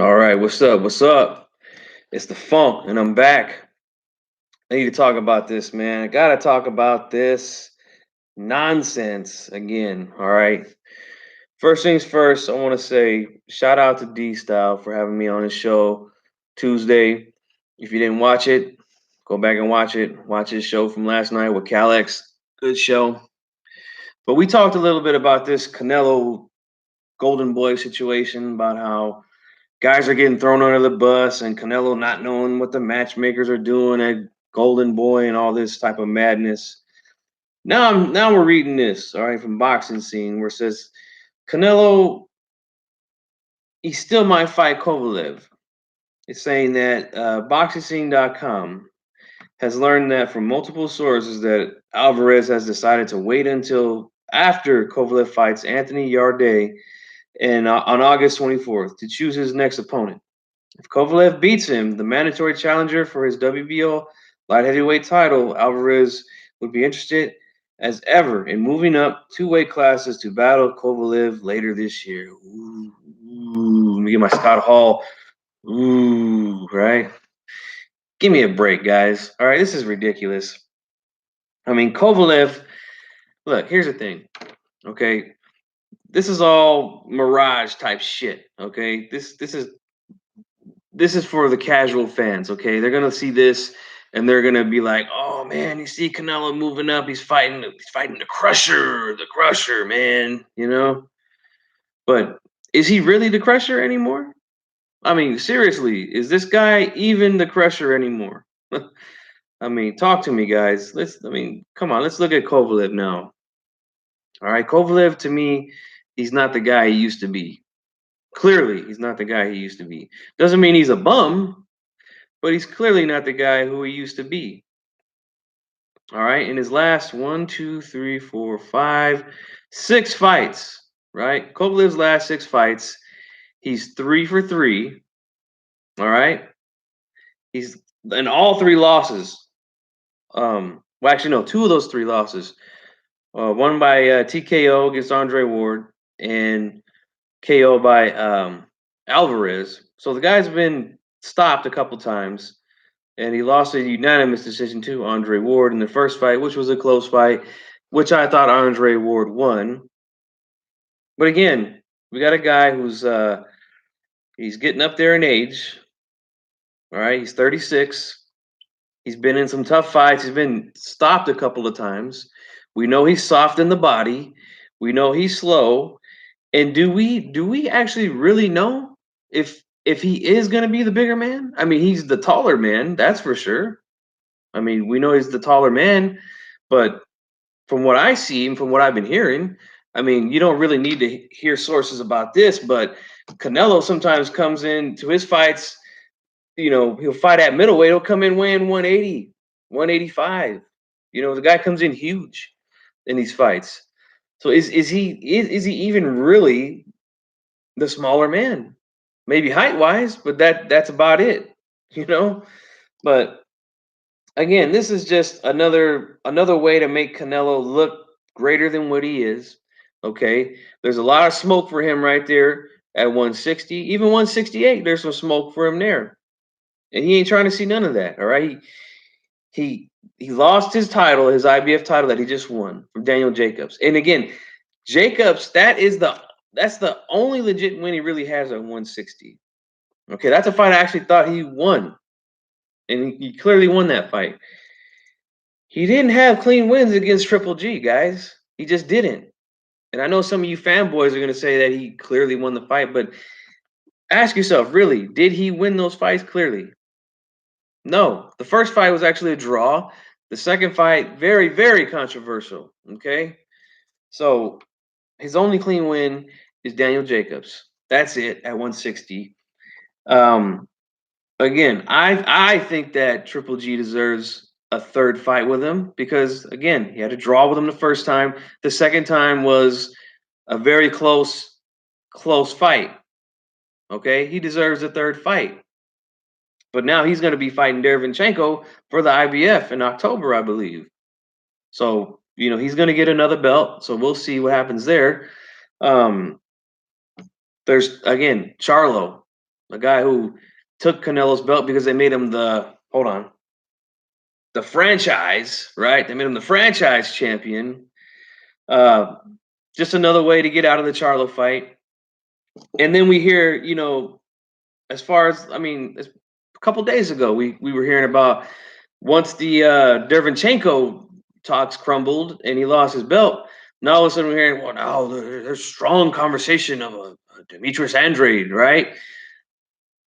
All right, what's up? What's up? It's the funk, and I'm back. I need to talk about this, man. I gotta talk about this nonsense again. All right. First things first, I want to say shout out to D Style for having me on his show Tuesday. If you didn't watch it, go back and watch it. Watch his show from last night with Calex. Good show. But we talked a little bit about this Canelo Golden Boy situation, about how guys are getting thrown under the bus and Canelo not knowing what the matchmakers are doing at Golden Boy and all this type of madness. Now we're reading this, all right, from Boxing Scene where it says Canelo he still might fight Kovalev. It's saying that boxing.com has learned that from multiple sources that Alvarez has decided to wait until after Kovalev fights Anthony Yarde and on August 24th to choose his next opponent. If Kovalev beats him, the mandatory challenger for his WBO light heavyweight title, Alvarez would be interested as ever in moving up two weight classes to battle Kovalev later this year. Let me get my Scott Hall. Right? Give me a break, guys. All right, this is ridiculous. I mean, Kovalev, look, here's the thing. Okay. This is all mirage type shit. Okay. This is for the casual fans, okay? They're gonna see this and they're gonna be like, "Oh man, you see Canelo moving up? He's fighting the Crusher, man." You know. But is he really the Crusher anymore? I mean, seriously, is this guy even the Crusher anymore? I mean, talk to me, guys. Come on, let's look at Kovalev now. All right, Kovalev to me, he's not the guy he used to be. Clearly, he's not the guy he used to be. Doesn't mean he's a bum, but he's clearly not the guy who he used to be. All right. In his last one, two, three, four, five, 6 fights, right? Kovalev's last 6 fights, he's 3 for 3. All right. He's in all 3 losses. Well, actually, no, 2 of those 3 losses. One by TKO against Andre Ward and KO by Alvarez. So the guy's been stopped a couple times. And he lost a unanimous decision to Andre Ward in the first fight, which was a close fight, which I thought Andre Ward won. But again, we got a guy who's he's getting up there in age. All right, he's 36. He's been in some tough fights. He's been stopped a couple of times. We know he's soft in the body. We know he's slow. And do we actually really know if he is going to be the bigger man? I mean, he's the taller man, that's for sure. I mean, we know he's the taller man, but from what I see and from what I've been hearing, I mean, you don't really need to hear sources about this, but Canelo sometimes comes in to his fights, he'll fight at middleweight, he'll come in weighing 180, 185. The guy comes in huge in these fights. So is he even really the smaller man? Maybe height wise, but that's about it, you know? But again, this is just another way to make Canelo look greater than what he is. Okay, there's a lot of smoke for him right there at 160, even 168. There's some smoke for him there, and he ain't trying to see none of that. All right, he lost his title, his IBF title that he just won from Daniel Jacobs, and again, Jacobs that's the only legit win he really has at 160. Okay, that's a fight I actually thought he won, and he clearly won that fight. He didn't have clean wins against Triple G, guys. He just didn't. And I know some of you fanboys are going to say that he clearly won the fight, but ask yourself, really, did he win those fights clearly? No. The first fight was actually a draw. The second fight, very, very controversial. Okay. So his only clean win is Daniel Jacobs. That's it at 160. Again, I think that Triple G deserves a third fight with him because again, he had a draw with him the first time. The second time was a very close fight. Okay, he deserves a third fight. But now he's going to be fighting Derevyanchenko for the IBF in October, I believe. So he's going to get another belt. So we'll see what happens there. There's again Charlo. a guy who took Canelo's belt because they made him the franchise, right? They made him the franchise champion. Uh, just another way to get out of the Charlo fight. And then we hear, as far as a couple days ago, we were hearing about once the Derevchenko talks crumbled and he lost his belt. Now all of a sudden we're hearing, well, now there's strong conversation of a Demetrius Andrade, right?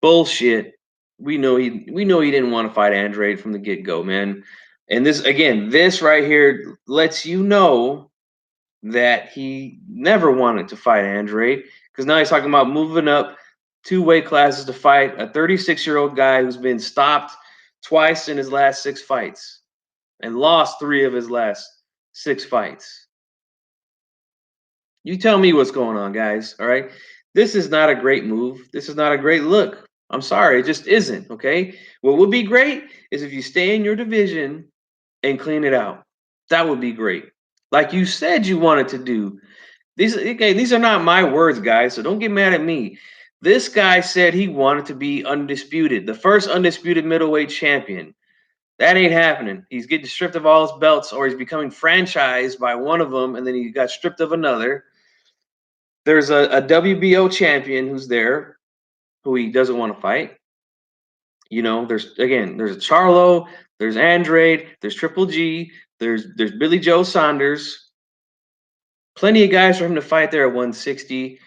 Bullshit. We know he didn't want to fight Andrade from the get go, man. And this right here lets you know that he never wanted to fight Andrade because now he's talking about moving up 2 weight classes to fight a 36-year-old guy who's been stopped twice in his last 6 fights and lost 3 of his last 6 fights. You tell me what's going on, guys. All right. This is not a great move. This is not a great look. I'm sorry. It just isn't. Okay. What would be great is if you stay in your division and clean it out. That would be great. Like you said you wanted to do. These are not my words, guys. So don't get mad at me. This guy said he wanted to be undisputed, the first undisputed middleweight champion. That ain't happening. He's getting stripped of all his belts, or he's becoming franchised by one of them, and then he got stripped of another. There's a WBO champion who's there, who he doesn't want to fight. There's a Charlo, there's Andrade, there's Triple G, there's Billy Joe Saunders. Plenty of guys for him to fight there at 160,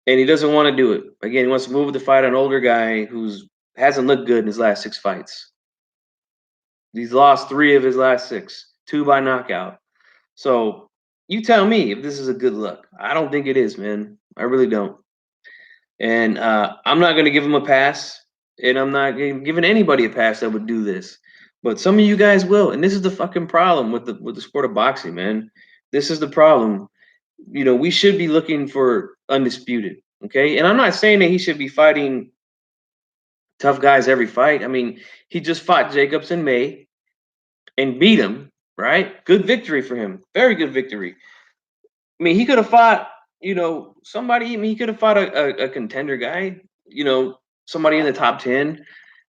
and he doesn't want to do it. Again, he wants to move to fight an older guy who's hasn't looked good in his last 6 fights. He's lost 3 of his last 6, 2 by knockout. So you tell me if this is a good look. I don't think it is, man. I really don't. And I'm not going to give him a pass, and I'm not giving anybody a pass that would do this. But some of you guys will, and this is the fucking problem with the sport of boxing, man. This is the problem. We should be looking for undisputed, okay? And I'm not saying that he should be fighting tough guys every fight. I mean, he just fought Jacobs in May and beat him, right? Good victory for him. Very good victory. I mean, he could have fought, somebody. I mean, he could have fought a contender guy, somebody in the top 10,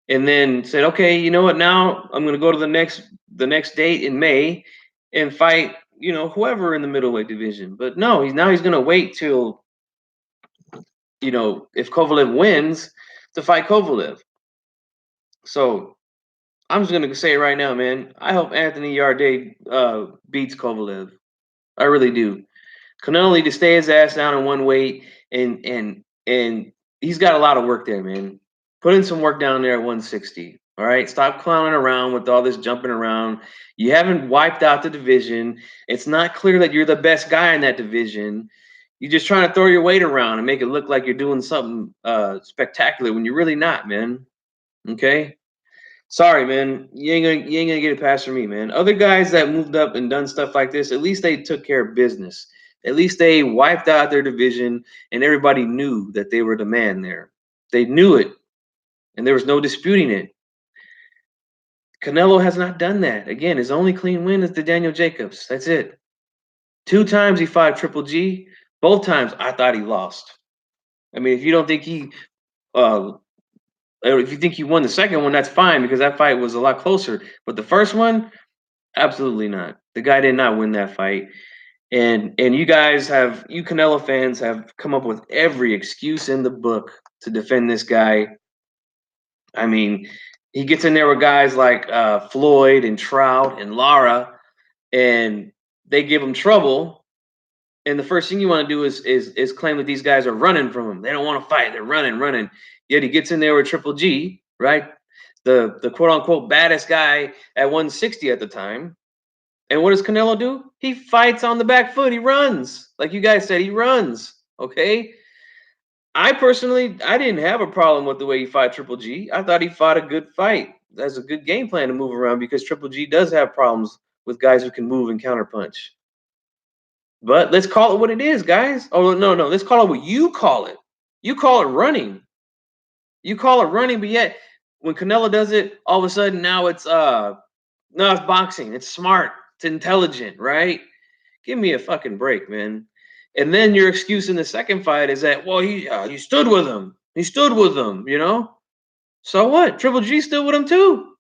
and then said, okay, you know what? Now I'm going to go to the next date in May and fight, whoever in the middleweight division. But no, he's going to wait till, if Kovalev wins to fight Kovalev. So I'm just going to say it right now, man. I hope Anthony Yarde beats Kovalev. I really do. Canelo need to stay his ass down in one weight, and he's got a lot of work there, man. Put in some work down there at 160. All right, stop clowning around with all this jumping around. You haven't wiped out the division. It's not clear that you're the best guy in that division. You're just trying to throw your weight around and make it look like you're doing something spectacular when you're really not, man. Okay. Sorry, man. You ain't gonna get a pass from me, man. Other guys that moved up and done stuff like this, at least they took care of business. At least they wiped out their division, and everybody knew that they were the man there. They knew it, and there was no disputing it. Canelo has not done that. Again, his only clean win is the Daniel Jacobs. That's it. 2 times he fought Triple G. Both times I thought he lost. I mean, if you don't think if you think he won the second one, that's fine because that fight was a lot closer. But the first one, absolutely not. The guy did not win that fight. And you Canelo fans have come up with every excuse in the book to defend this guy. I mean, he gets in there with guys like Floyd and Trout and Lara, and they give him trouble. And the first thing you want to do is claim that these guys are running from him. They don't want to fight. They're running. Yet he gets in there with Triple G, right? The quote unquote baddest guy at 160 at the time. And what does Canelo do? He fights on the back foot. He runs. Like you guys said, he runs. Okay. I didn't have a problem with the way he fought Triple G. I thought he fought a good fight. That's a good game plan to move around because Triple G does have problems with guys who can move and counterpunch. But let's call it what it is, guys. Oh, no. Let's call it what you call it. You call it running. But yet when Canelo does it, all of a sudden now it's boxing. It's smart. It's intelligent, right? Give me a fucking break, man. And then your excuse in the second fight is that, well, he stood with him. He stood with him, you know? So what? Triple G stood with him too.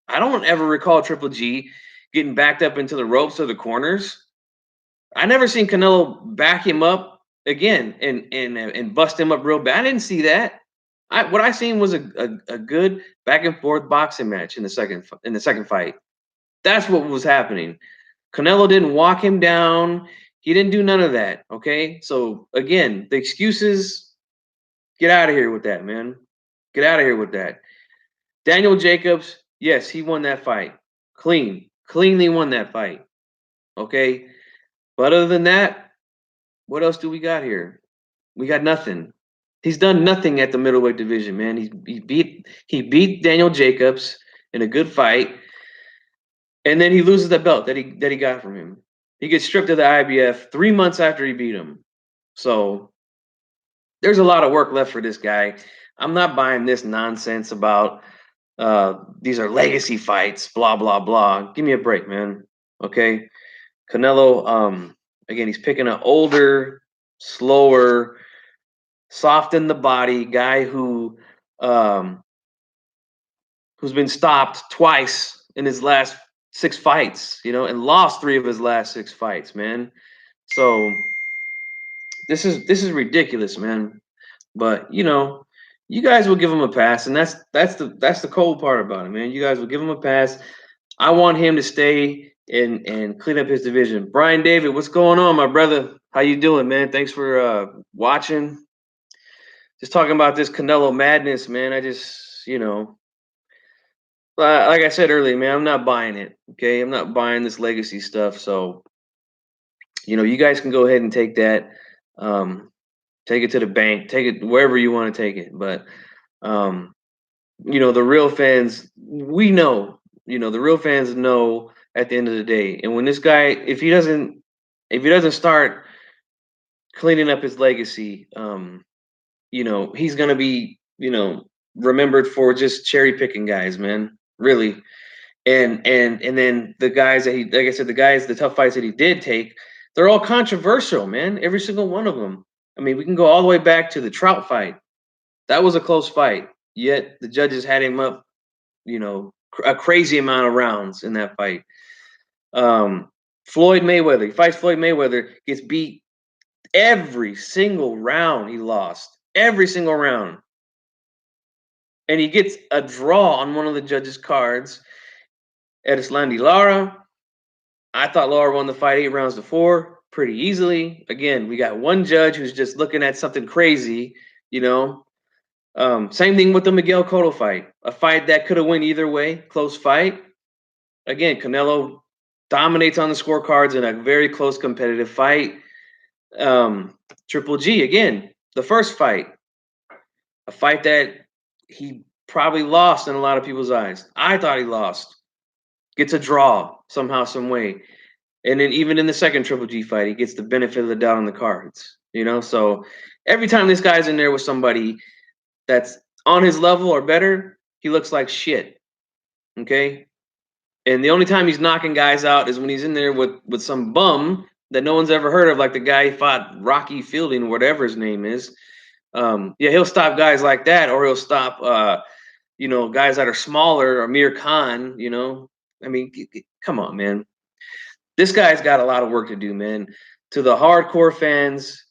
I don't ever recall Triple G getting backed up into the ropes or the corners. I never seen Canelo back him up again and bust him up real bad. I didn't see that. What I seen was a good back and forth boxing match in the second fight. That's what was happening. Canelo didn't walk him down. He didn't do none of that. Okay. So again, the excuses, get out of here with that, man. Get out of here with that. Daniel Jacobs, yes, he won that fight. Cleanly won that fight. Okay. But other than that, what else do we got here? We got nothing. He's done nothing at the middleweight division, man. He beat Daniel Jacobs in a good fight, and then he loses the belt that he got from him. He gets stripped of the IBF 3 months after he beat him. So there's a lot of work left for this guy. I'm not buying this nonsense about these are legacy fights, blah blah blah. Give me a break, man. Okay, Canelo. Again, he's picking an older, slower, soft in the body guy um, who's been stopped twice in his last 6 fights, and lost 3 of his last 6 fights, man. So this is ridiculous, man. But you guys will give him a pass, and that's the cold part about it, man. You guys will give him a pass. I want him to stay and clean up his division. Brian David, what's going on, my brother? How you doing, man? Thanks for watching. Just talking about this Canelo madness, man. I just, like I said earlier, man, I'm not buying it. Okay, I'm not buying this legacy stuff. So, you guys can go ahead and take that, take it to the bank, take it wherever you want to take it. But, um, the real fans, we know, the real fans know at the end of the day. And when this guy, if he doesn't start cleaning up his legacy, he's gonna be, remembered for just cherry picking guys, man. Really. And then the guys that he, like I said, the tough fights that he did take, they're all controversial, man. Every single one of them. I mean, we can go all the way back to the Trout fight. That was a close fight. Yet the judges had him up, a crazy amount of rounds in that fight. Floyd Mayweather, he fights Floyd Mayweather, gets beat every single round. He lost every single round, and he gets a draw on one of the judges' cards. Edislandi Lara. I thought Lara won the fight 8 rounds to 4 pretty easily. Again, we got one judge who's just looking at something crazy, you know. Same thing with the Miguel Cotto fight, a fight that could have went either way, close fight. Again, Canelo dominates on the scorecards in a very close competitive fight. Triple G, again, the first fight, a fight that he probably lost in a lot of people's eyes. I thought he lost. Gets a draw somehow, some way. And then even in the second Triple G fight, he gets the benefit of the doubt on the cards. So every time this guy's in there with somebody that's on his level or better, he looks like shit. Okay? And the only time he's knocking guys out is when he's in there with some bum that no one's ever heard of, like the guy he fought, Rocky Fielding, whatever his name is. Yeah, he'll stop guys like that, or he'll stop guys that are smaller, or Amir Khan, I mean, come on, man. This guy's got a lot of work to do, man. To the hardcore fans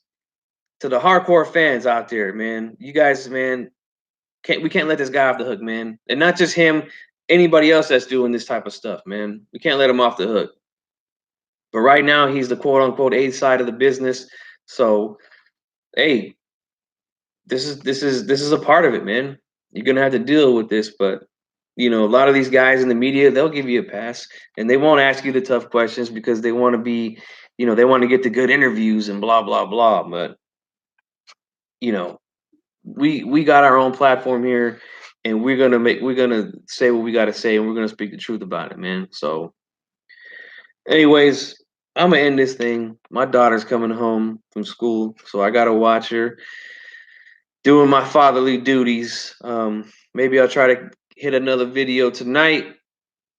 out there, man. You guys, man, we can't let this guy off the hook, man. And not just him, anybody else that's doing this type of stuff, man. We can't let him off the hook. But right now, he's the quote unquote A side of the business. So, hey, this is a part of it, man. You're gonna have to deal with this, but a lot of these guys in the media, they'll give you a pass, and they won't ask you the tough questions because they want to be, they want to get the good interviews and blah blah blah. But we got our own platform here, and we're gonna say what we got to say, and we're gonna speak the truth about it, man. So, anyways, I'm gonna end this thing. My daughter's coming home from school, so I gotta watch her doing my fatherly duties. Maybe I'll try to hit another video tonight.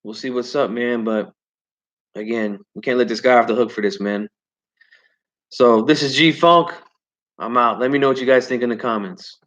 We'll see what's up, man. But again, we can't let this guy off the hook for this, man. So this is G Funk. I'm out. Let me know what you guys think in the comments.